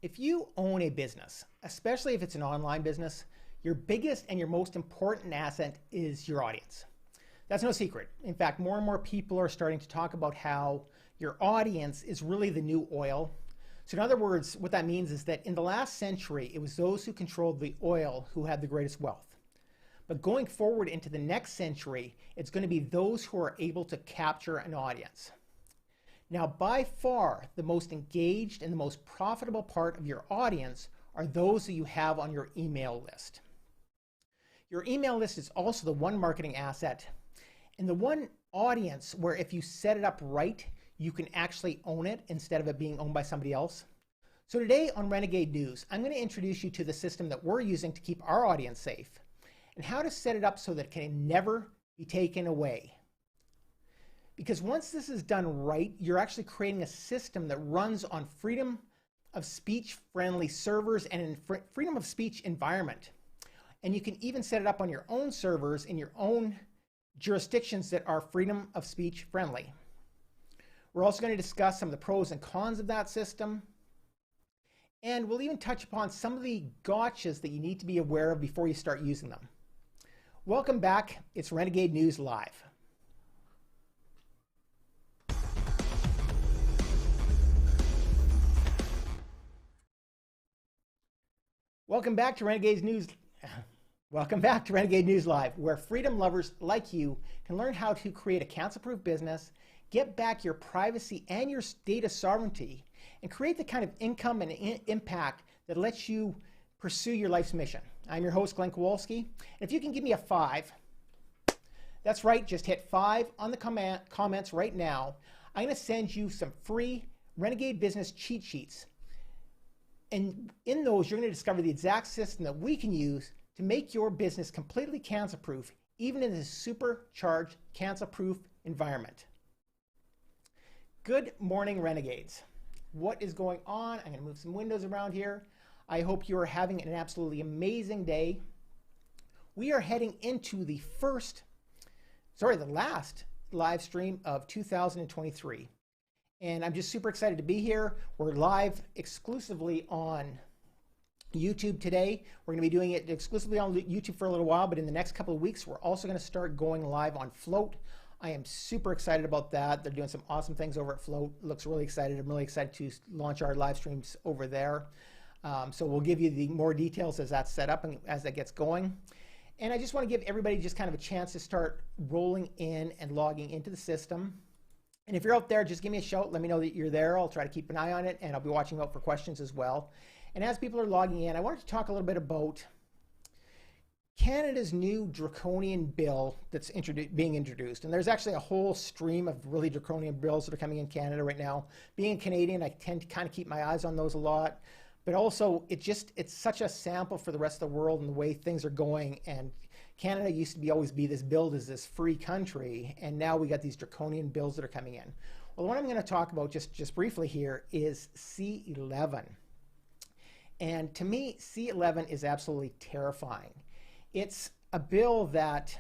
If you own a business, especially if it's an online business, your biggest and your most important asset is your audience. That's no secret. In fact, more and more people are starting to talk about how your audience is really the new oil. So in other words, what that means is that in the last century, it was those who controlled the oil who had the greatest wealth. But going forward into the next century, it's going to be those who are able to capture an audience. Now, by far, the most engaged and the most profitable part of your audience are those that you have on your email list. Your email list is also the one marketing asset and the one audience where if you set it up right, you can actually own it instead of it being owned by somebody else. So today on Renegade News, I'm going to introduce you to the system that we're using to keep our audience safe and how to set it up so that it can never be taken away. Because once this is done right, you're actually creating a system that runs on freedom of speech friendly servers and in freedom of speech environment. And you can even set it up on your own servers in your own jurisdictions that are freedom of speech friendly. We're also going to discuss some of the pros and cons of that system. And we'll even touch upon some of the gotchas that you need to be aware of before you start using them. Welcome back. It's Renegade News Live. Welcome back to Renegade News. Welcome back to Renegade News Live, where freedom lovers like you can learn how to create a cancel-proof business, get back your privacy and your data sovereignty, and create the kind of income and impact that lets you pursue your life's mission. I'm your host, Glenn Kowalski. And if you can give me a 5, that's right, just hit 5 on the comments right now. I'm going to send you some free Renegade business cheat sheets. And in those, you're going to discover the exact system that we can use to make your business completely cancel-proof, even in this supercharged cancel-proof environment. Good morning, Renegades. What is going on? I'm going to move some windows around here. I hope you are having an absolutely amazing day. We are heading into the last live stream of 2023. And I'm just super excited to be here. We're live exclusively on YouTube today. We're going to be doing it exclusively on YouTube for a little while, but in the next couple of weeks, we're also going to start going live on Float. I am super excited about that. They're doing some awesome things over at Float. Looks really excited. I'm really excited to launch our live streams over there. So we'll give you the more details as that's set up and as that gets going. And I just want to give everybody just kind of a chance to start rolling in and logging into the system. And if you're out there, just give me a shout. Let me know that you're there. I'll try to keep an eye on it, and I'll be watching out for questions as well. And as people are logging in, I wanted to talk a little bit about Canada's new draconian bill that's being introduced. And there's actually a whole stream of really draconian bills that are coming in Canada right now. Being a Canadian, I tend to kind of keep my eyes on those a lot. But also, it's such a sample for the rest of the world and the way things are going. And Canada used to always be this billed as this free country, and now we got these draconian bills that are coming in. Well, what I'm going to talk about just briefly here is C11. And to me, C11 is absolutely terrifying. It's a bill that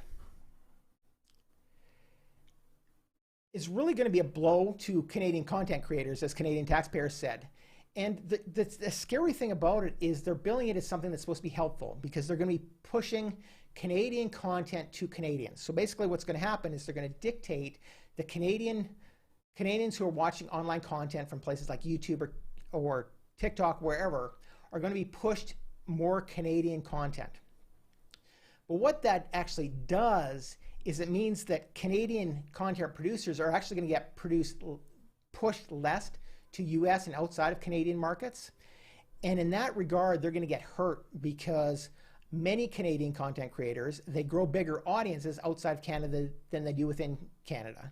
is really going to be a blow to Canadian content creators, as Canadian taxpayers said. And the scary thing about it is they're billing it as something that's supposed to be helpful because they're going to be pushing Canadian content to Canadians. So basically what's going to happen is they're going to dictate the Canadians who are watching online content from places like YouTube or TikTok, wherever, are going to be pushed more Canadian content. But what that actually does is it means that Canadian content producers are actually going to get pushed less to US and outside of Canadian markets. And in that regard, they're going to get hurt because many Canadian content creators, they grow bigger audiences outside of Canada than they do within Canada.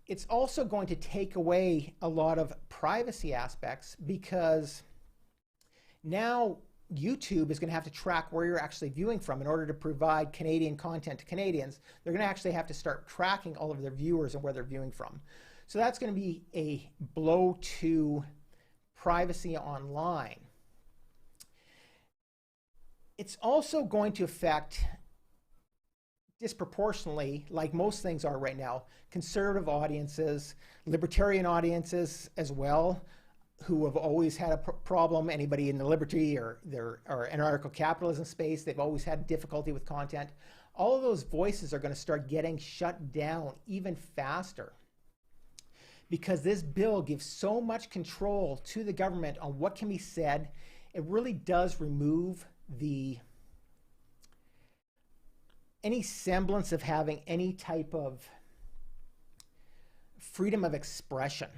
It's also going to take away a lot of privacy aspects because now YouTube is going to have to track where you're actually viewing from in order to provide Canadian content to Canadians. They're going to actually have to start tracking all of their viewers and where they're viewing from. So that's going to be a blow to privacy online. It's also going to affect disproportionately, like most things are right now, conservative audiences, libertarian audiences as well. who have always had a problem, anybody in the liberty or anarcho capitalism space, they've always had difficulty with content. All of those voices are going to start getting shut down even faster, because this bill gives so much control to the government on what can be said. It really does remove any semblance of having any type of freedom of expression.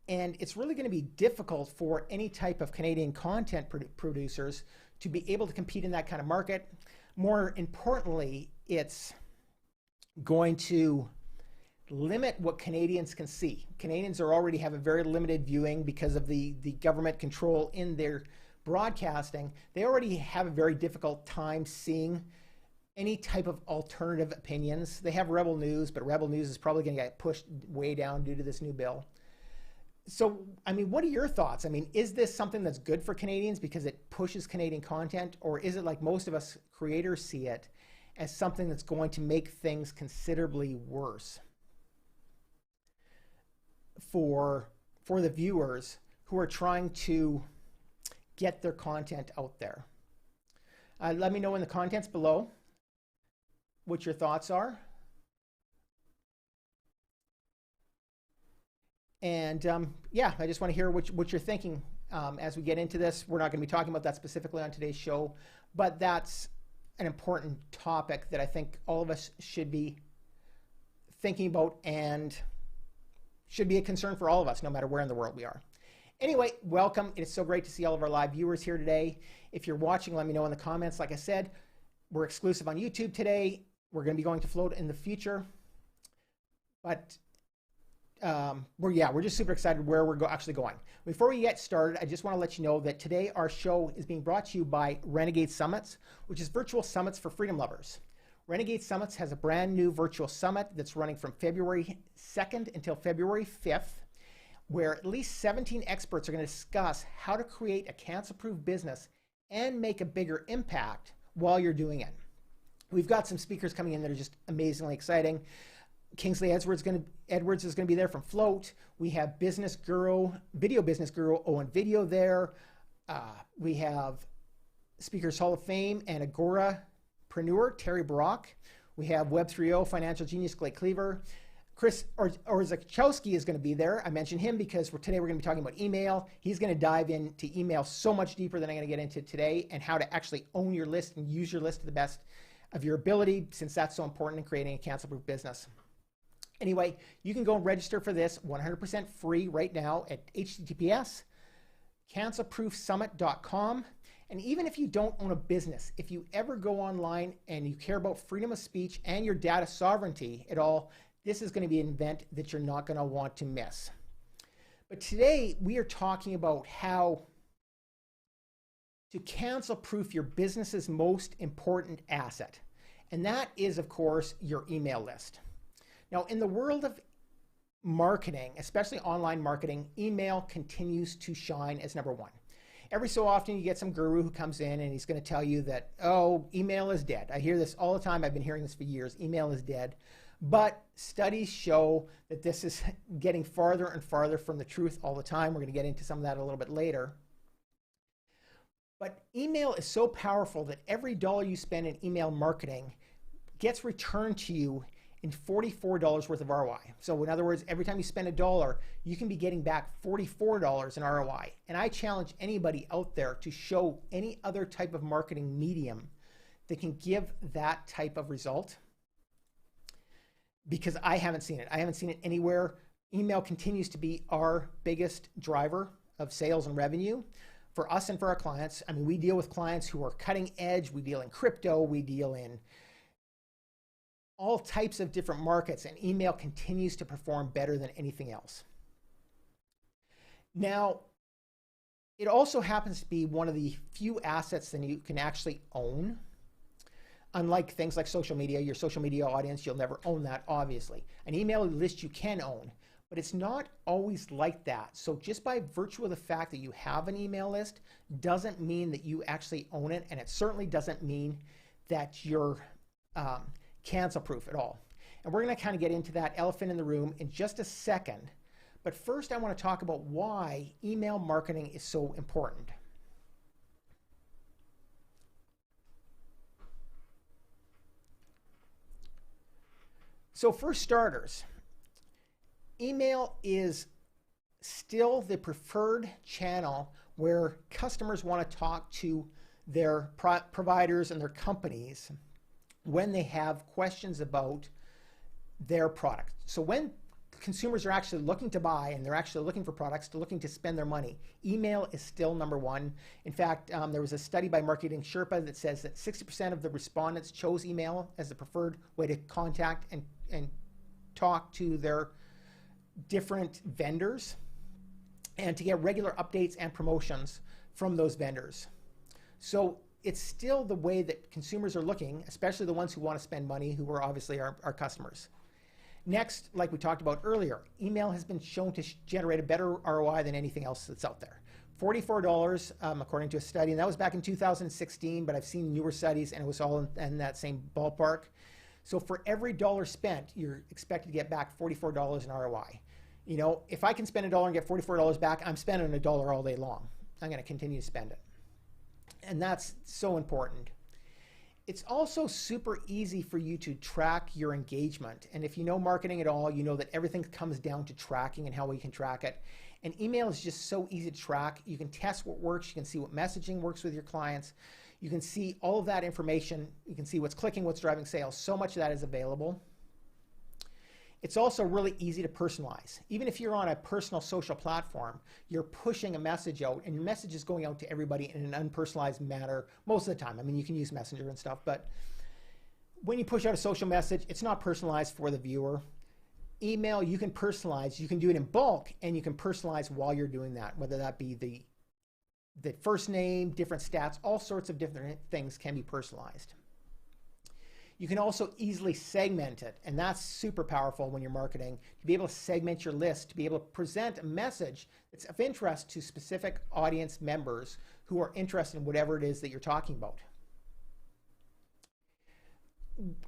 And it's really going to be difficult for any type of Canadian content producers to be able to compete in that kind of market. More importantly, it's going to limit what Canadians can see. Canadians already have a very limited viewing because of the government control in their broadcasting. They already have a very difficult time seeing any type of alternative opinions. They have Rebel News, but Rebel News is probably going to get pushed way down due to this new bill. So, I mean, what are your thoughts? I mean, is this something that's good for Canadians because it pushes Canadian content, or is it, like most of us creators see it, as something that's going to make things considerably worse for the viewers who are trying to get their content out there? Let me know in the comments below what your thoughts are. And yeah, I just want to hear what you're thinking as we get into this. We're not going to be talking about that specifically on today's show, but that's an important topic that I think all of us should be thinking about and should be a concern for all of us, no matter where in the world we are. Anyway, welcome. It is so great to see all of our live viewers here today. If you're watching, let me know in the comments. Like I said, we're exclusive on YouTube today. We're going to be going to Float in the future. But we're just super excited where we're actually going. Before we get started, I just want to let you know that today our show is being brought to you by Renegade Summits, which is virtual summits for freedom lovers. Renegade Summits has a brand new virtual summit that's running from February 2nd until February 5th, where at least 17 experts are going to discuss how to create a cancer-proof business and make a bigger impact while you're doing it. We've got some speakers coming in that are just amazingly exciting. Kingsley Edwards is going to be there from Float. We have video business guru Owen Video there. We have Speakers Hall of Fame and Agorapreneur Terry Brock. We have Web 3.0 financial genius Clay Cleaver. Chris Orzechowski is going to be there. I mentioned him because today we're going to be talking about email. He's going to dive into email so much deeper than I'm going to get into today, and how to actually own your list and use your list to the best of your ability, since that's so important in creating a cancer-proof business. Anyway, you can go and register for this 100% free right now at https://cancerproofsummit.com. And even if you don't own a business, if you ever go online and you care about freedom of speech and your data sovereignty at all, this is going to be an event that you're not going to want to miss. But today we are talking about how to cancel-proof your business's most important asset. And that is, of course, your email list. Now, in the world of marketing, especially online marketing, email continues to shine as number one. Every so often you get some guru who comes in and he's going to tell you that, oh, email is dead. I hear this all the time. I've been hearing this for years. Email is dead. But studies show that this is getting farther and farther from the truth all the time. We're going to get into some of that a little bit later. But email is so powerful that every dollar you spend in email marketing gets returned to you in $44 worth of ROI. So in other words, every time you spend $1, you can be getting back $44 in ROI. And I challenge anybody out there to show any other type of marketing medium that can give that type of result, because I haven't seen it. I haven't seen it anywhere. Email continues to be our biggest driver of sales and revenue for us and for our clients. I mean, we deal with clients who are cutting edge. We deal in crypto. We deal in all types of different markets, and email continues to perform better than anything else. Now, it also happens to be one of the few assets that you can actually own. Unlike things like social media, your social media audience, you'll never own that, obviously. An email list you can own, but it's not always like that. So just by virtue of the fact that you have an email list doesn't mean that you actually own it, and it certainly doesn't mean that you're cancel-proof at all. And we're going to kind of get into that elephant in the room in just a second. But first, I want to talk about why email marketing is so important. So for starters, email is still the preferred channel where customers want to talk to their providers and their companies when they have questions about their product. So when consumers are actually looking to buy and they're actually looking for products, looking to spend their money, email is still number one. In fact, there was a study by Marketing Sherpa that says that 60% of the respondents chose email as the preferred way to contact and talk to their different vendors and to get regular updates and promotions from those vendors. So it's still the way that consumers are looking, especially the ones who want to spend money, who are obviously our customers. Next, like we talked about earlier, email has been shown to generate a better ROI than anything else that's out there. $44, according to a study, and that was back in 2016, but I've seen newer studies and it was all in that same ballpark. So for every dollar spent, you're expected to get back $44 in ROI. You know, if I can spend $1 and get $44 back, I'm spending $1 all day long. I'm going to continue to spend it. And that's so important. It's also super easy for you to track your engagement. And if you know marketing at all, you know that everything comes down to tracking and how we can track it. And email is just so easy to track. You can test what works. You can see what messaging works with your clients. You can see all of that information. You can see what's clicking, what's driving sales. So much of that is available. It's also really easy to personalize. Even if you're on a personal social platform, you're pushing a message out and your message is going out to everybody in an unpersonalized manner most of the time. I mean, you can use Messenger and stuff, but when you push out a social message, it's not personalized for the viewer. Email, you can personalize. You can do it in bulk and you can personalize while you're doing that, whether that be the first name, different stats, all sorts of different things can be personalized. You can also easily segment it, and that's super powerful when you're marketing, to be able to segment your list, to be able to present a message that's of interest to specific audience members who are interested in whatever it is that you're talking about.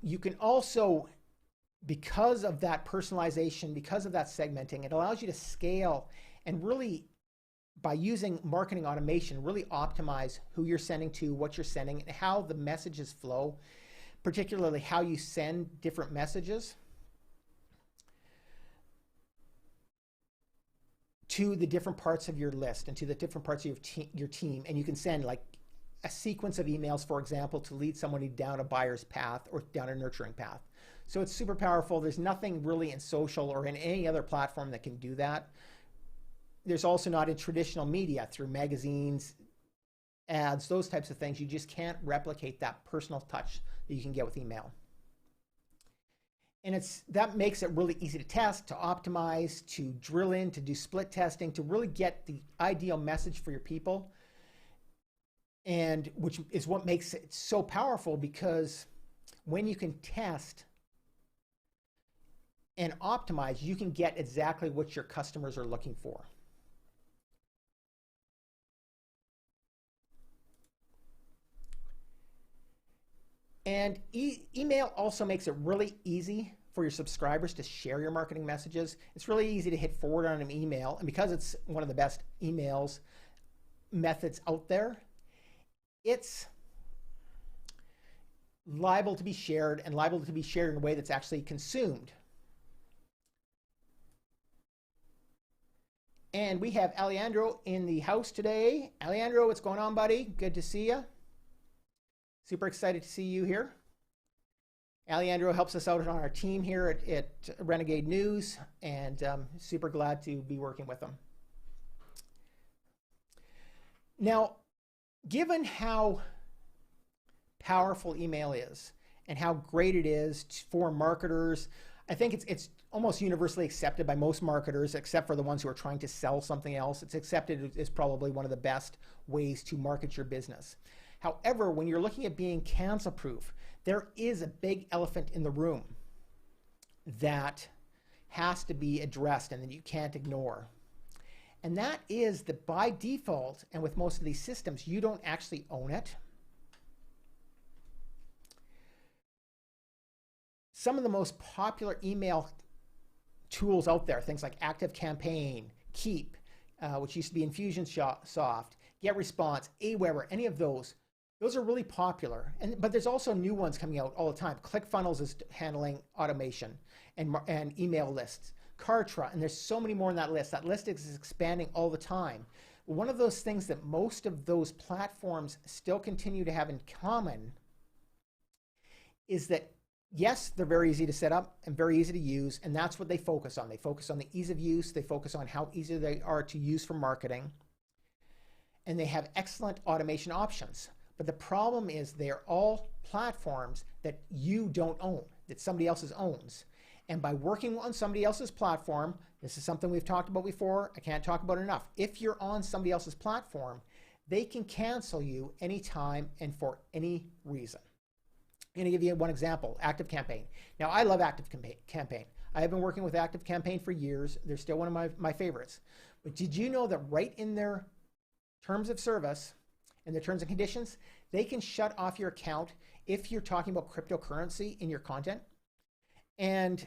You can also, because of that personalization, because of that segmenting, it allows you to scale and really, by using marketing automation, really optimize who you're sending to, what you're sending, and how the messages flow, particularly how you send different messages to the different parts of your list and to the different parts of your team. And you can send like a sequence of emails, for example, to lead somebody down a buyer's path or down a nurturing path. So it's super powerful. There's nothing really in social or in any other platform that can do that. There's also not in traditional media through magazines, ads, those types of things. You just can't replicate that personal touch that you can get with email. And that makes it really easy to test, to optimize, to drill in, to do split testing, to really get the ideal message for your people. And which is what makes it so powerful, because when you can test and optimize, you can get exactly what your customers are looking for. And email also makes it really easy for your subscribers to share your marketing messages. It's really easy to hit forward on an email, and because it's one of the best emails methods out there, it's liable to be shared and liable to be shared in a way that's actually consumed. And we have Alejandro in the house today. Alejandro, what's going on, buddy? Good to see you. Super excited to see you here. Alejandro helps us out on our team here at Renegade News, and super glad to be working with him. Now, given how powerful email is and how great it is for marketers, I think it's almost universally accepted by most marketers, except for the ones who are trying to sell something else. It's accepted as probably one of the best ways to market your business. However, when you're looking at being cancel-proof, there is a big elephant in the room that has to be addressed and that you can't ignore. And that is that by default, and with most of these systems, you don't actually own it. Some of the most popular email tools out there, things like ActiveCampaign, Keep, which used to be Infusionsoft, GetResponse, Aweber, any of those are really popular. But there's also new ones coming out all the time. ClickFunnels is handling automation and email lists. Kartra, and there's so many more on that list. That list is expanding all the time. One of those things that most of those platforms still continue to have in common is that, yes, they're very easy to set up and very easy to use, and that's what they focus on. They focus on the ease of use. They focus on how easy they are to use for marketing. And they have excellent automation options. But the problem is they're all platforms that you don't own, that somebody else's owns. And by working on somebody else's platform, this is something we've talked about before, I can't talk about it enough. If you're on somebody else's platform, they can cancel you anytime and for any reason. I'm going to give you one example, ActiveCampaign. Now, I love ActiveCampaign. I have been working with ActiveCampaign for years. They're still one of my favorites. But did you know that right in their terms of service and their terms and conditions, they can shut off your account if you're talking about cryptocurrency in your content? And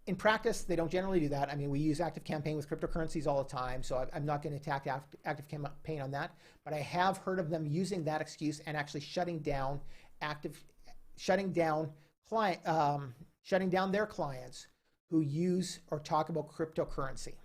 in practice, they don't generally do that. I mean, we use ActiveCampaign with cryptocurrencies all the time, so I'm not going to attack ActiveCampaign on that. But I have heard of them using that excuse and actually shutting down their clients who use or talk about cryptocurrency.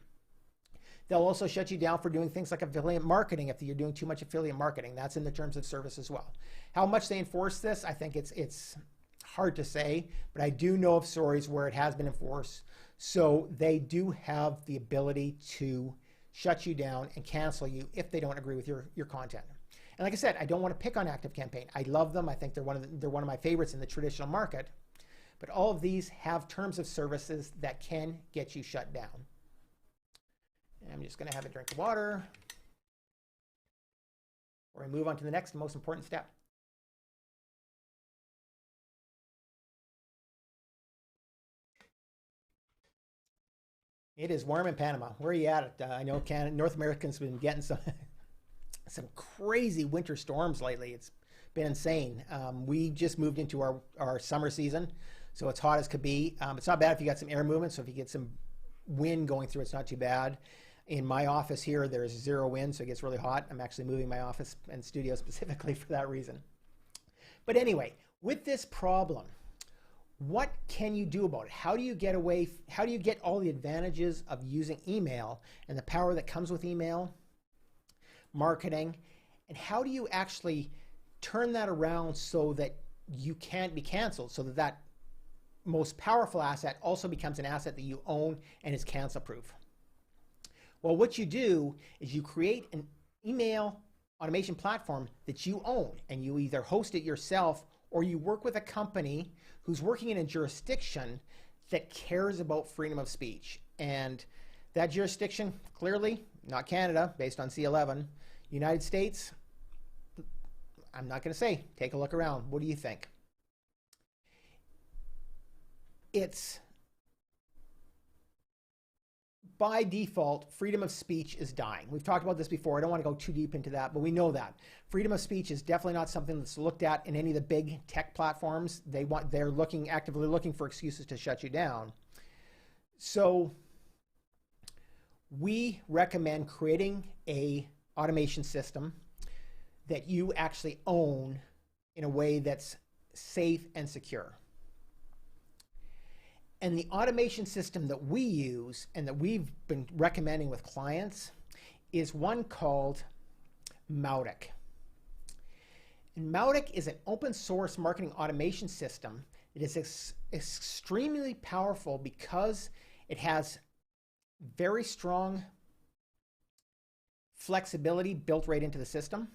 They'll also shut you down for doing things like affiliate marketing if you're doing too much affiliate marketing. That's in the terms of service as well. How much they enforce this, I think it's hard to say, but I do know of stories where it has been enforced. So they do have the ability to shut you down and cancel you if they don't agree with your content. And like I said, I don't want to pick on ActiveCampaign. I love them. I think they're one of my favorites in the traditional market. But all of these have terms of services that can get you shut down. And I'm just going to have a drink of water before I move on to the next most important step. It is warm in Panama. Where are you at? I know North Americans have been getting some crazy winter storms lately. It's been insane. We just moved into our summer season, so it's hot as could be. It's not bad if you got some air movement, so if you get some wind going through, it's not too bad. In my office here, there's zero wind, so it gets really hot. I'm actually moving my office and studio specifically for that reason. But anyway, with this problem, what can you do about it? How do you get all the advantages of using email and the power that comes with email marketing, and how do you actually turn that around so that you can't be canceled, so that most powerful asset also becomes an asset that you own and is cancel proof? Well, what you do is you create an email automation platform that you own, and you either host it yourself or you work with a company who's working in a jurisdiction that cares about freedom of speech. And that jurisdiction, clearly, not Canada, based on C11. United States, I'm not going to say. Take a look around. What do you think? It's, by default, freedom of speech is dying. We've talked about this before. I don't want to go too deep into that, but we know that. Freedom of speech is definitely not something that's looked at in any of the big tech platforms. They're actively looking for excuses to shut you down. So we recommend creating a automation system that you actually own in a way that's safe and secure. And the automation system that we use and that we've been recommending with clients is one called Mautic. And Mautic is an open source marketing automation system that is extremely powerful because it has very strong flexibility built right into the system.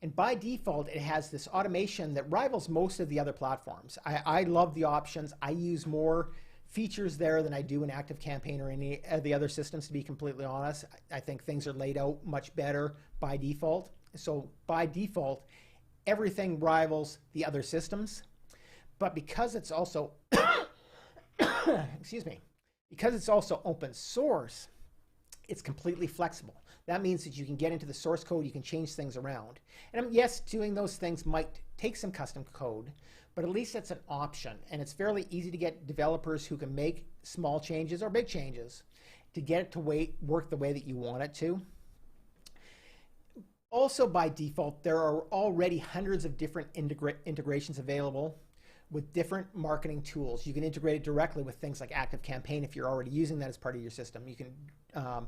And by default, it has this automation that rivals most of the other platforms. I love the options. I use more features there than I do in ActiveCampaign or any of the other systems, to be completely honest. I think things are laid out much better by default. So by default, everything rivals the other systems. But because it's also, excuse me, because it's also open source, it's completely flexible. That means that you can get into the source code, you can change things around. And yes, doing those things might take some custom code, but at least it's an option. And it's fairly easy to get developers who can make small changes or big changes to get it to work the way that you want it to. Also, by default, there are already hundreds of different integrations available with different marketing tools. You can integrate it directly with things like ActiveCampaign if you're already using that as part of your system. You can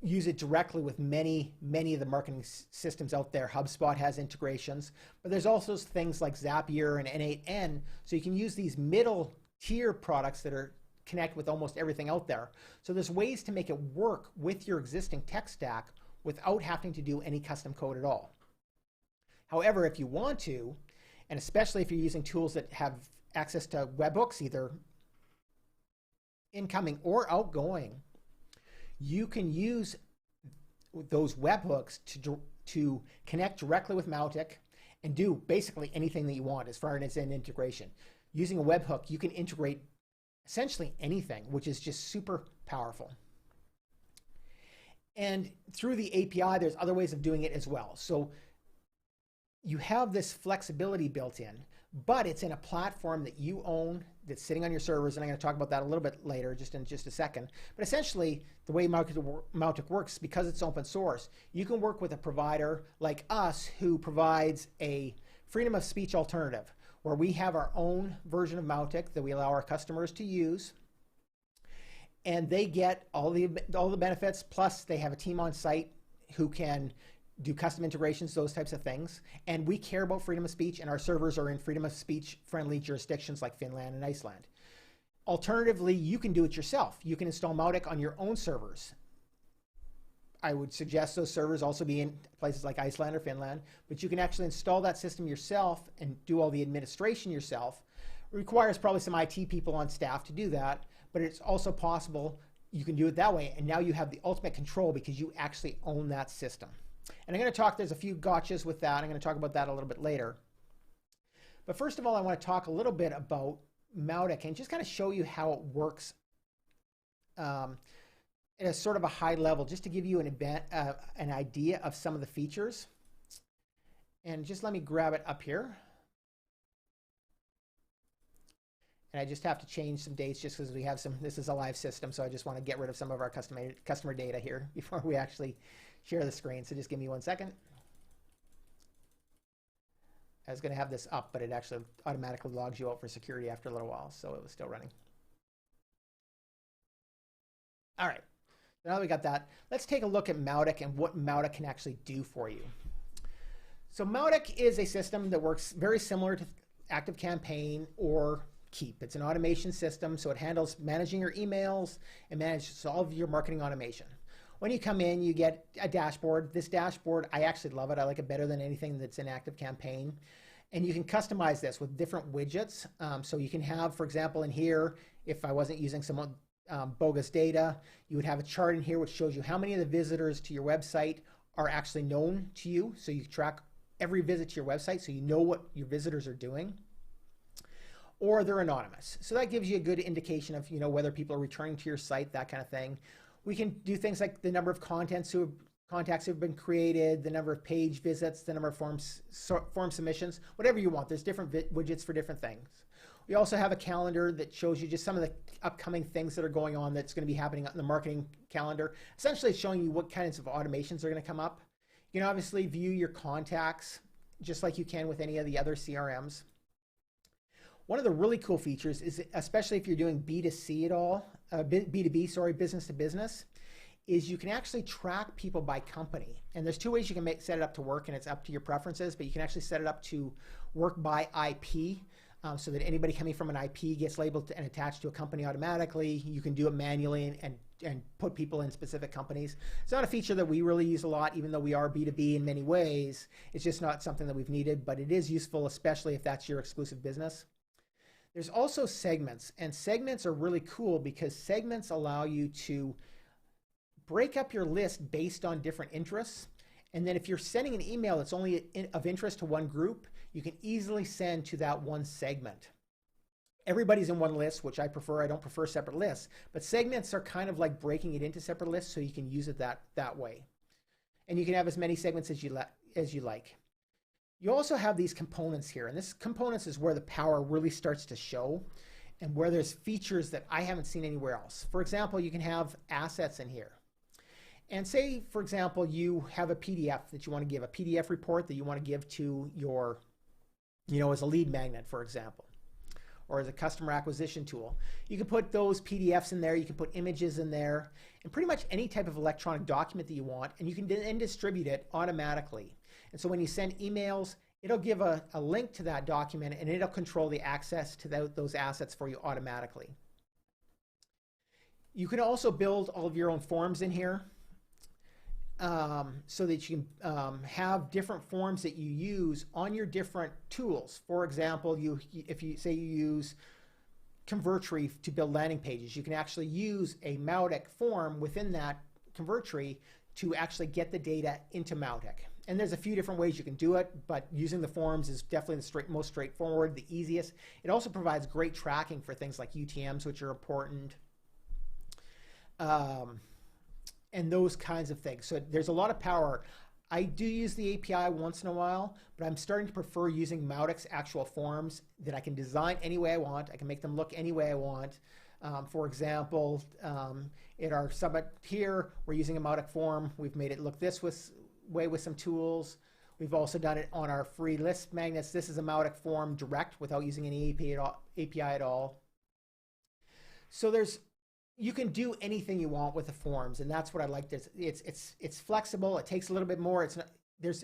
use it directly with many of the marketing systems out there. HubSpot has integrations, but there's also things like Zapier and N8N, so you can use these middle tier products that connect with almost everything out there. So there's ways to make it work with your existing tech stack without having to do any custom code at all. However, if you want to, and especially if you're using tools that have access to webhooks, either incoming or outgoing, you can use those webhooks to connect directly with Mautic and do basically anything that you want as far as an integration. Using a webhook, you can integrate essentially anything, which is just super powerful. And through the API, there's other ways of doing it as well. So you have this flexibility built in, but it's in a platform that you own that's sitting on your servers, and I'm going to talk about that a little bit later, just in a second. But essentially, the way Mautic works, because it's open source, you can work with a provider like us who provides a freedom of speech alternative, where we have our own version of Mautic that we allow our customers to use. And they get all the benefits, plus they have a team on site who can do custom integrations, those types of things. And we care about freedom of speech, and our servers are in freedom of speech friendly jurisdictions like Finland and Iceland. Alternatively, you can do it yourself. You can install Mautic on your own servers. I would suggest those servers also be in places like Iceland or Finland, but you can actually install that system yourself and do all the administration yourself. It requires probably some IT people on staff to do that, but it's also possible you can do it that way, and now you have the ultimate control because you actually own that system. And I'm going to talk, there's a few gotchas with that. I'm going to talk about that a little bit later. But first of all, I want to talk a little bit about Mautic and just kind of show you how it works at a sort of a high level, just to give you an idea of some of the features. And just let me grab it up here. And I just have to change some dates just because we have some, this is a live system, so I just want to get rid of some of our customer data here before we actually share the screen. So just give me 1 second. I was going to have this up, but it actually automatically logs you out for security after a little while, so it was still running. All right, so now that we got that, let's take a look at Mautic and what Mautic can actually do for you. So Mautic is a system that works very similar to ActiveCampaign or Keep. It's an automation system, so it handles managing your emails and manages all of your marketing automation. When you come in, you get a dashboard. This dashboard, I actually love it. I like it better than anything that's in ActiveCampaign. And you can customize this with different widgets. So you can have, for example, in here, if I wasn't using some bogus data, you would have a chart in here which shows you how many of the visitors to your website are actually known to you. So you track every visit to your website so you know what your visitors are doing. Or they're anonymous. So that gives you a good indication of, whether people are returning to your site, that kind of thing. We can do things like the number of contacts who have been created, the number of page visits, the number of form submissions, whatever you want. There's different widgets for different things. We also have a calendar that shows you just some of the upcoming things that are going on that's going to be happening on the marketing calendar. Essentially, it's showing you what kinds of automations are going to come up. You can obviously view your contacts just like you can with any of the other CRMs. One of the really cool features is, especially if you're doing B2C at all, B2B, sorry, business to business, is you can actually track people by company. And there's two ways you can set it up to work, and it's up to your preferences, but you can actually set it up to work by IP, so that anybody coming from an IP gets labeled and attached to a company automatically. You can do it manually and put people in specific companies. It's not a feature that we really use a lot, even though we are B2B in many ways. It's just not something that we've needed, but it is useful, especially if that's your exclusive business. There's also segments, and segments are really cool because segments allow you to break up your list based on different interests. And then if you're sending an email that's only of interest to one group, you can easily send to that one segment. Everybody's in one list, which I prefer. I don't prefer separate lists, but segments are kind of like breaking it into separate lists so you can use it that way. And you can have as many segments as you like. You also have these components here, and this components is where the power really starts to show and where there's features that I haven't seen anywhere else. For example, you can have assets in here. And say, for example, you have a PDF that you want to give, a PDF report that you want to give to your, as a lead magnet, for example, or as a customer acquisition tool. You can put those PDFs in there, you can put images in there, and pretty much any type of electronic document that you want, and you can then distribute it automatically. And so when you send emails, it'll give a link to that document, and it'll control the access to those assets for you automatically. You can also build all of your own forms in here, so that you can have different forms that you use on your different tools. For example, if you say you use Convertree to build landing pages, you can actually use a Mautic form within that Convertree to actually get the data into Mautic. And there's a few different ways you can do it, but using the forms is definitely the most straightforward, the easiest. It also provides great tracking for things like UTMs, which are important. And those kinds of things. So there's a lot of power. I do use the API once in a while, but I'm starting to prefer using Mautic's actual forms that I can design any way I want. I can make them look any way I want. For example, in our summit here, we're using a Mautic form. We've made it look this way with some tools. We've also done it on our free list magnets. This is a Mautic form direct without using any API at all. So you can do anything you want with the forms, and that's what I like. It's flexible. It takes a little bit more.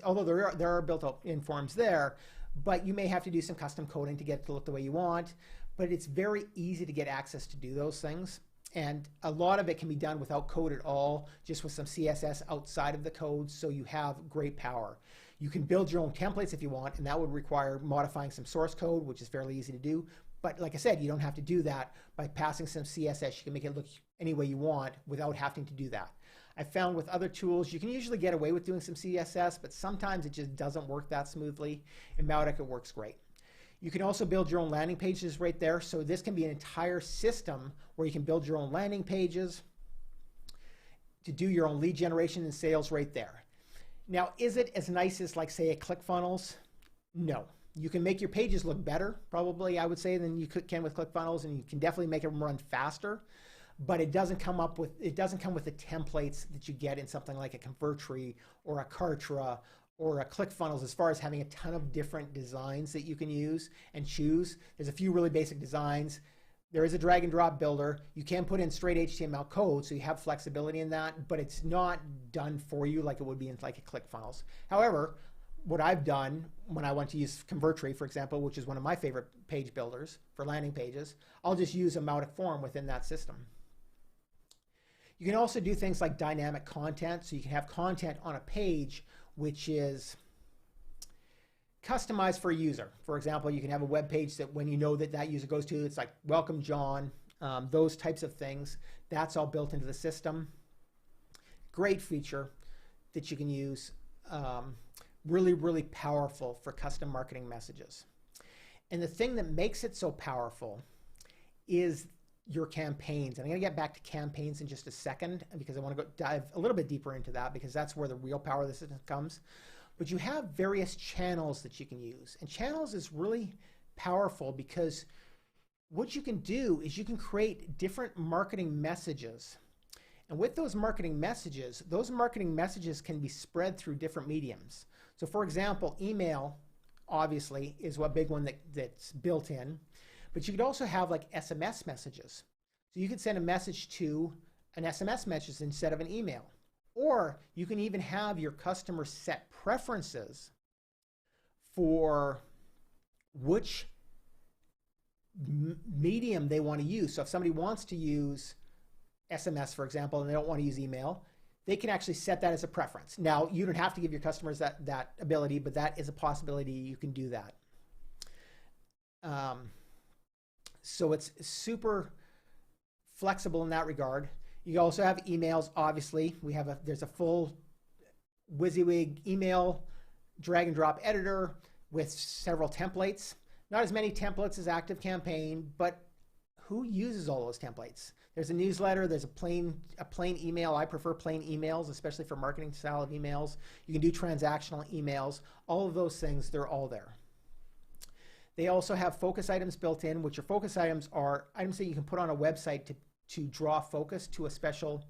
Although there are built-in forms there, but you may have to do some custom coding to get it to look the way you want. But it's very easy to get access to do those things, and a lot of it can be done without code at all, just with some CSS outside of the code. So you have great power. You can build your own templates if you want, and that would require modifying some source code, which is fairly easy to do. But like I said, you don't have to do that by passing some CSS. You can make it look any way you want without having to do that. I found with other tools, you can usually get away with doing some CSS, but sometimes it just doesn't work that smoothly. In Mautic, it works great. You can also build your own landing pages right there. So this can be an entire system where you can build your own landing pages to do your own lead generation and sales right there. Now, is it as nice as, like, say, a ClickFunnels? No. You can make your pages look better, probably, I would say, than you can with ClickFunnels, and you can definitely make them run faster. But it doesn't come with the templates that you get in something like a Convertree or a Kartra or a ClickFunnels, as far as having a ton of different designs that you can use and choose. There's a few really basic designs. There is a drag and drop builder. You can put in straight HTML code, so you have flexibility in that, but it's not done for you like it would be in like a ClickFunnels. However, what I've done when I want to use Convertree, for example, which is one of my favorite page builders for landing pages, I'll just use a Mautic form within that system. You can also do things like dynamic content, so you can have content on a page which is customized for a user. For example, you can have a web page that when you know that user goes to, it's like, welcome John, those types of things. That's all built into the system. Great feature that you can use. Really, really powerful for custom marketing messages. And the thing that makes it so powerful is your campaigns. And I'm going to get back to campaigns in just a second because I want to dive a little bit deeper into that, because that's where the real power of the system comes. But you have various channels that you can use. And channels is really powerful because what you can do is you can create different marketing messages. And with those marketing messages can be spread through different mediums. So for example, email obviously is a big one that's built in, but you could also have like SMS messages. So you could send a message to an SMS message instead of an email. Or you can even have your customers set preferences for which medium they want to use. So if somebody wants to use SMS, for example, and they don't want to use email, they can actually set that as a preference. Now, you don't have to give your customers that ability, but that is a possibility. You can do that. So it's super flexible in that regard. You also have emails, obviously. There's a full WYSIWYG email drag and drop editor with several templates Not as many templates as ActiveCampaign, but who uses all those templates? There's a newsletter, there's a plain email. I prefer plain emails, especially for marketing style of emails. You can do transactional emails. All of those things, they're all there. They also have focus items built in, which are focus items are items that you can put on a website to draw focus to a special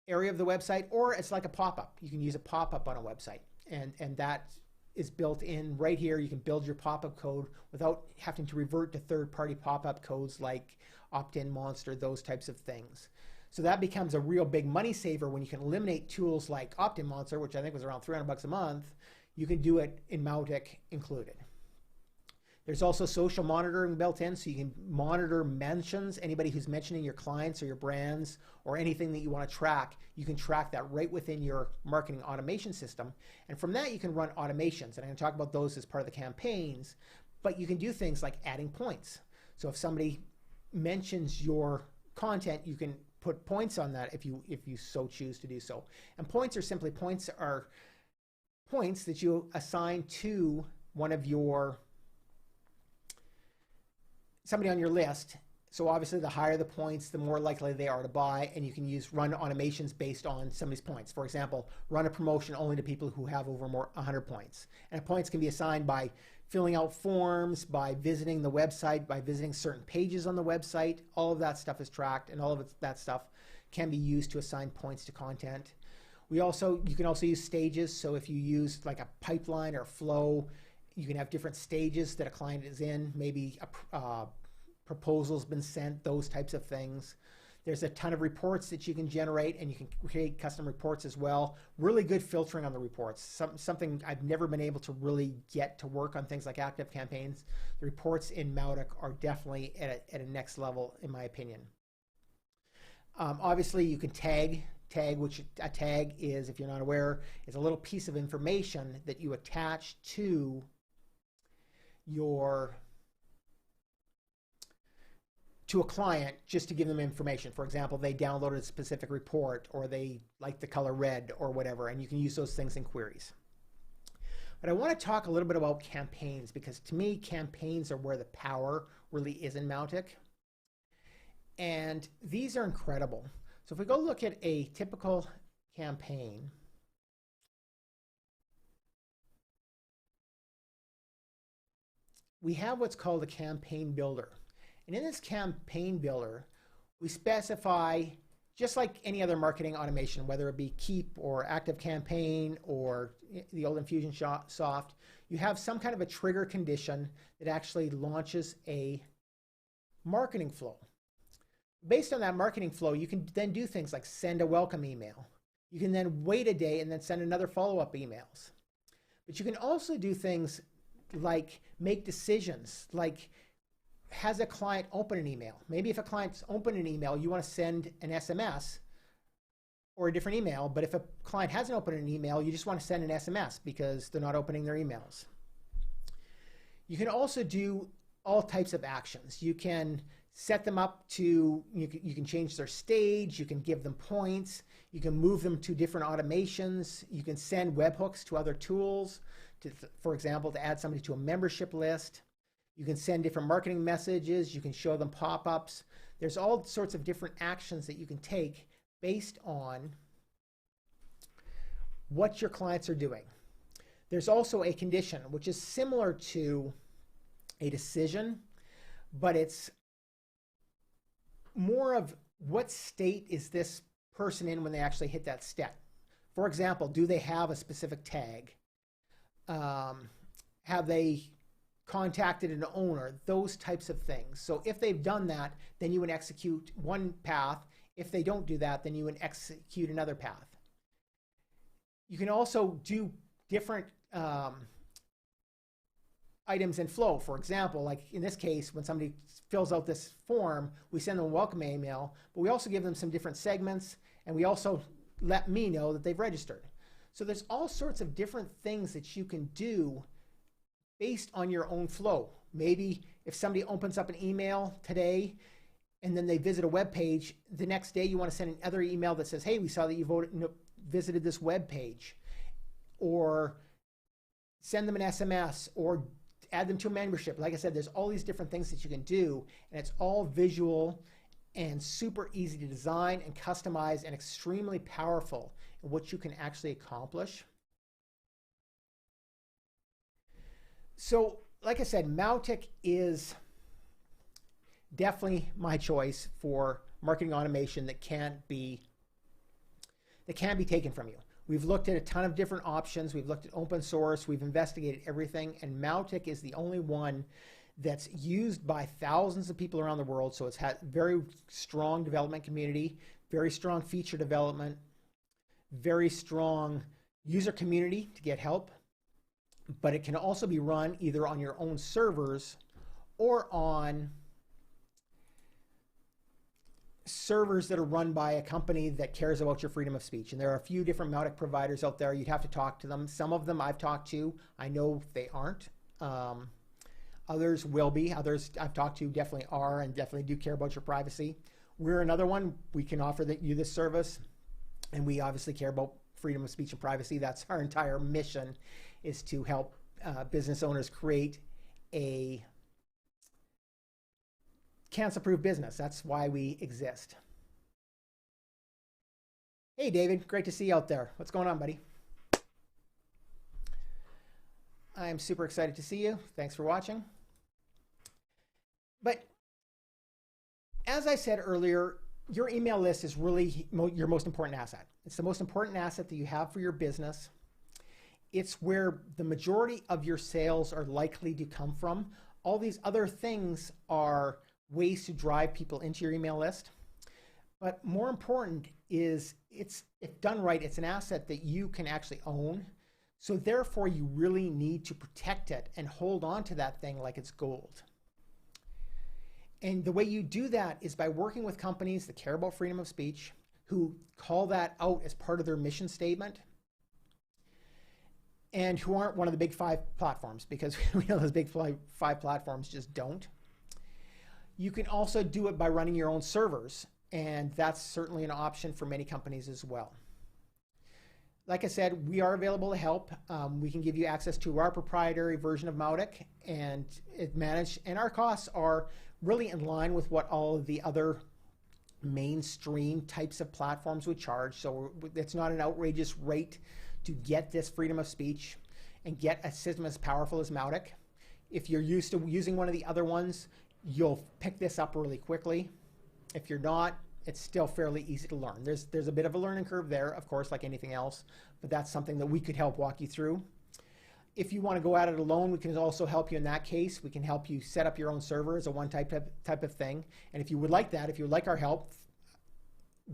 area of the website, or it's like a pop-up. You can use a pop-up on a website, and that is built in right here. You can build your pop-up code without having to revert to third-party pop-up codes like Opt-in Monster, those types of things. So that becomes a real big money saver when you can eliminate tools like Opt-in Monster, which I think was around $300 a month. You can do it in Mautic included. There's also social monitoring built in, so you can monitor mentions. Anybody who's mentioning your clients or your brands or anything that you want to track, you can track that right within your marketing automation system. And from that, you can run automations. And I'm going to talk about those as part of the campaigns. But you can do things like adding points. So if somebody mentions your content, you can put points on that if you so choose to do so. And points are simply points that you assign to one of your somebody on your list. So obviously the higher the points, the more likely they are to buy, and you can run automations based on somebody's points. For example, run a promotion only to people who have over 100 points. And points can be assigned by filling out forms, by visiting the website, by visiting certain pages on the website. All of that stuff is tracked, and all of that stuff can be used to assign points to content. You can also use stages. So if you use like a pipeline or a flow, you can have different stages that a client is in. Maybe a proposal's been sent, those types of things. There's a ton of reports that you can generate, and you can create custom reports as well. Really good filtering on the reports. Something I've never been able to really get to work on things like ActiveCampaigns. The reports in Mautic are definitely at a next level, in my opinion. Obviously, you can tag, which a tag is, if you're not aware, is a little piece of information that you attach to a client just to give them information. For example, they downloaded a specific report, or they like the color red or whatever, and you can use those things in queries. But I want to talk a little bit about campaigns, because to me, campaigns are where the power really is in Mautic. And these are incredible. So if we go look at a typical campaign, we have what's called a campaign builder. And in this campaign builder, we specify, just like any other marketing automation, whether it be Keep or ActiveCampaign or the old Infusionsoft, you have some kind of a trigger condition that actually launches a marketing flow. Based on that marketing flow, you can then do things like send a welcome email. You can then wait a day and then send another follow-up emails. But you can also do things like make decisions, like has a client open an email. Maybe if a client's opened an email, you want to send an SMS or a different email, but if a client hasn't opened an email, you just want to send an SMS because they're not opening their emails. You can also do all types of actions. You can set them up to, you can change their stage, you can give them points, you can move them to different automations, you can send webhooks to other tools, for example, to add somebody to a membership list. You can send different marketing messages, you can show them pop-ups. There's all sorts of different actions that you can take based on what your clients are doing. There's also a condition, which is similar to a decision, but it's more of what state is this person in when they actually hit that step. For example, do they have a specific tag? Have they contacted an owner? Those types of things. So if they've done that, then you would execute one path. If they don't do that, then you would execute another path. You can also do different items in flow. For example, like in this case, when somebody fills out this form, we send them a welcome email, but we also give them some different segments, and we also let me know that they've registered. So there's all sorts of different things that you can do based on your own flow. Maybe if somebody opens up an email today and then they visit a web page, the next day you want to send another email that says, hey, we saw that you visited this web page, or send them an SMS, or add them to a membership. Like I said, there's all these different things that you can do, and it's all visual and super easy to design and customize and extremely powerful in what you can actually accomplish. So, like I said, Mautic is definitely my choice for marketing automation that can't be taken from you. We've looked at a ton of different options. We've looked at open source. We've investigated everything, and Mautic is the only one that's used by thousands of people around the world. So it's had very strong development community, very strong feature development, very strong user community to get help. But it can also be run either on your own servers or on servers that are run by a company that cares about your freedom of speech. And there are a few different Mautic providers out there. You'd have to talk to them. Some of them I've talked to. I know they aren't. Others will be. Others I've talked to definitely are and definitely do care about your privacy. We're another one. We can offer you this service, and we obviously care about freedom of speech and privacy. That's our entire mission, is to help business owners create a censor-proof business. That's why we exist. Hey, David, great to see you out there. What's going on, buddy? I'm super excited to see you. Thanks for watching. But as I said earlier, your email list is really your most important asset. It's the most important asset that you have for your business. It's where the majority of your sales are likely to come from. All these other things are ways to drive people into your email list. But more important is, if done right, it's an asset that you can actually own. So therefore, you really need to protect it and hold on to that thing like it's gold. And the way you do that is by working with companies that care about freedom of speech, who call that out as part of their mission statement, and who aren't one of the big 5 platforms, because we know those big 5 platforms just don't. You can also do it by running your own servers, and that's certainly an option for many companies as well. Like I said, we are available to help. We can give you access to our proprietary version of Mautic, and it managed, and our costs are really in line with what all of the other mainstream types of platforms would charge. So it's not an outrageous rate to get this freedom of speech and get a system as powerful as Mautic. If you're used to using one of the other ones, you'll pick this up really quickly. If you're not, it's still fairly easy to learn. There's a bit of a learning curve there, of course, like anything else, but that's something that we could help walk you through. If you want to go at it alone, we can also help you in that case. We can help you set up your own server as a one-type of thing. And if you would like that, if you would like our help,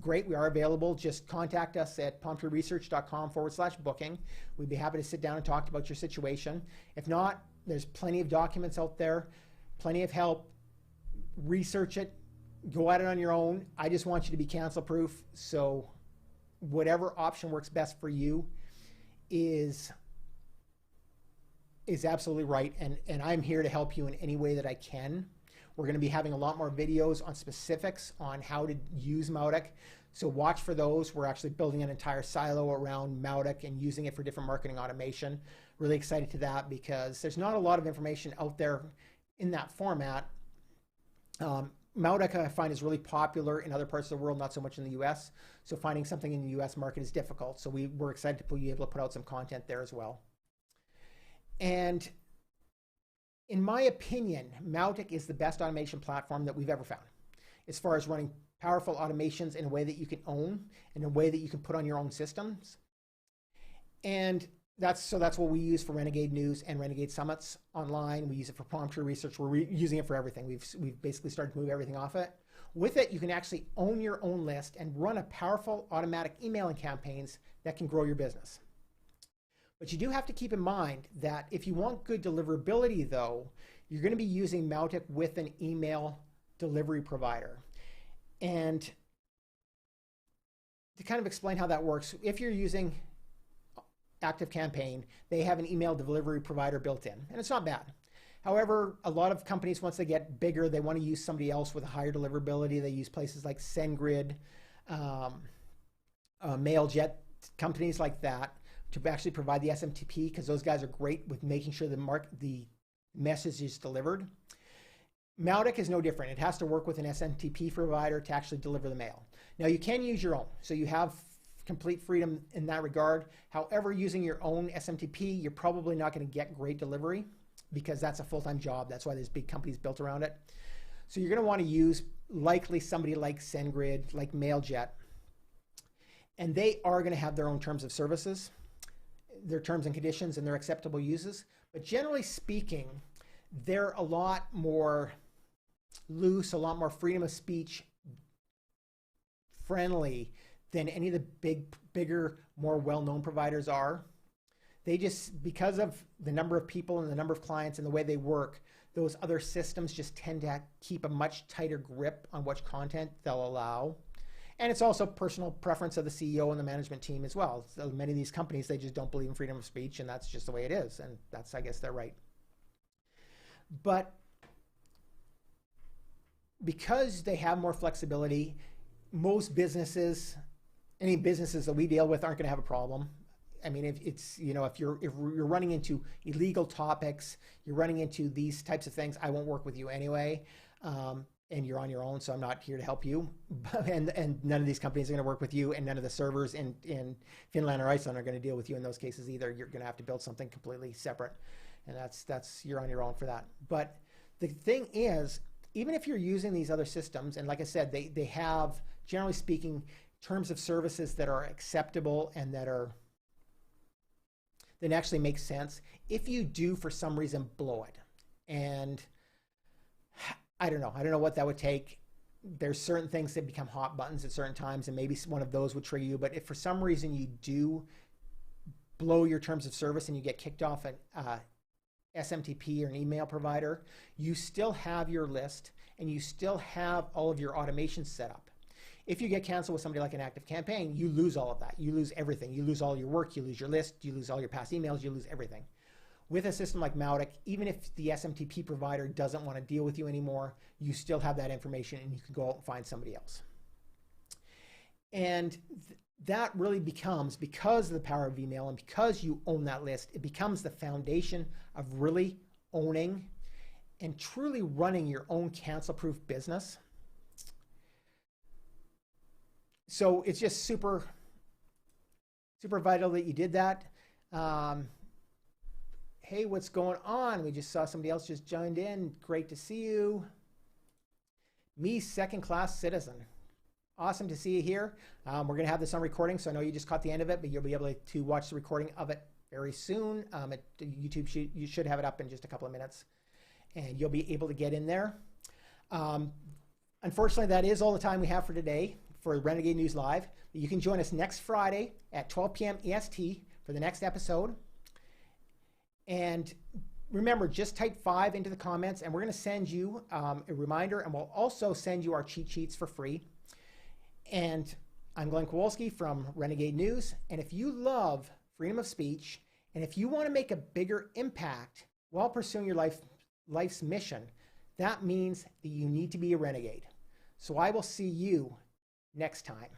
great, we are available. Just contact us at palmtreeresearch.com/booking. We'd be happy to sit down and talk about your situation. If not, there's plenty of documents out there, plenty of help. Research it, go at it on your own. I just want you to be cancel-proof, so whatever option works best for you is absolutely right, and I'm here to help you in any way that I can. We're going to be having a lot more videos on specifics on how to use Mautic, so watch for those. We're actually building an entire silo around Mautic and using it for different marketing automation. Really excited to that, because there's not a lot of information out there in that format. Mautic, I find, is really popular in other parts of the world, not so much in the US. So finding something in the US market is difficult. So we're excited to be able to put out some content there as well. And in my opinion, Mautic is the best automation platform that we've ever found, as far as running powerful automations in a way that you can own, in a way that you can put on your own systems. And that's what we use for Renegade News and Renegade Summits online. We use it for Palm Tree Research. We're using it for everything. We've basically started to move everything off it. With it, you can actually own your own list and run a powerful automatic emailing campaigns that can grow your business. But you do have to keep in mind that if you want good deliverability, though, you're going to be using Mautic with an email delivery provider. And to kind of explain how that works, if you're using ActiveCampaign, they have an email delivery provider built in, and it's not bad. However, a lot of companies, once they get bigger, they want to use somebody else with a higher deliverability. They use places like SendGrid, MailJet, companies like that, to actually provide the SMTP, because those guys are great with making sure the message is delivered. Mautic is no different. It has to work with an SMTP provider to actually deliver the mail. Now you can use your own, so you have complete freedom in that regard. However, using your own SMTP, you're probably not going to get great delivery because that's a full-time job. That's why there's big companies built around it. So you're going to want to use likely somebody like SendGrid, like MailJet, and they are going to have their own terms of services, their terms and conditions, and their acceptable uses. But generally speaking, they're a lot more loose, a lot more freedom of speech friendly than any of the bigger, more well-known providers are. They just, because of the number of people and the number of clients and the way they work, those other systems just tend to keep a much tighter grip on what content they'll allow. And it's also personal preference of the CEO and the management team as well. So many of these companies, they just don't believe in freedom of speech, and that's just the way it is. And that's, I guess, they're right. But because they have more flexibility, most businesses, any businesses that we deal with aren't going to have a problem. I mean, if you're running into illegal topics, you're running into these types of things, I won't work with you anyway. And you're on your own, so I'm not here to help you. And none of these companies are going to work with you, and none of the servers in Finland or Iceland are going to deal with you in those cases either. You're going to have to build something completely separate, and that's you're on your own for that. But the thing is, even if you're using these other systems, and like I said, they have, generally speaking, terms of services that are acceptable and that actually make sense. If you do, for some reason, blow it, and I don't know what that would take. There's certain things that become hot buttons at certain times, and maybe one of those would trigger you. But if for some reason you do blow your terms of service and you get kicked off an SMTP or an email provider, you still have your list and you still have all of your automations set up. If you get canceled with somebody like an Active Campaign, you lose all of that. You lose everything. You lose all your work. You lose your list. You lose all your past emails. You lose everything. With a system like Mautic, even if the SMTP provider doesn't want to deal with you anymore, you still have that information and you can go out and find somebody else. And that really becomes, because of the power of email and because you own that list, it becomes the foundation of really owning and truly running your own cancel-proof business. So it's just super, super vital that you did that. Hey, what's going on? We just saw somebody else just joined in. Great to see you. Me, second-class citizen. Awesome to see you here. We're going to have this on recording, so I know you just caught the end of it, but you'll be able to watch the recording of it very soon. At YouTube, you should have it up in just a couple of minutes, and you'll be able to get in there. Unfortunately, that is all the time we have for today for Renegade News Live. You can join us next Friday at 12 p.m. EST for the next episode. And remember, just type 5 into the comments, and we're going to send you a reminder, and we'll also send you our cheat sheets for free. And I'm Glenn Kowalski from Renegade News. And if you love freedom of speech, and if you want to make a bigger impact while pursuing your life's mission, that means that you need to be a renegade. So I will see you next time.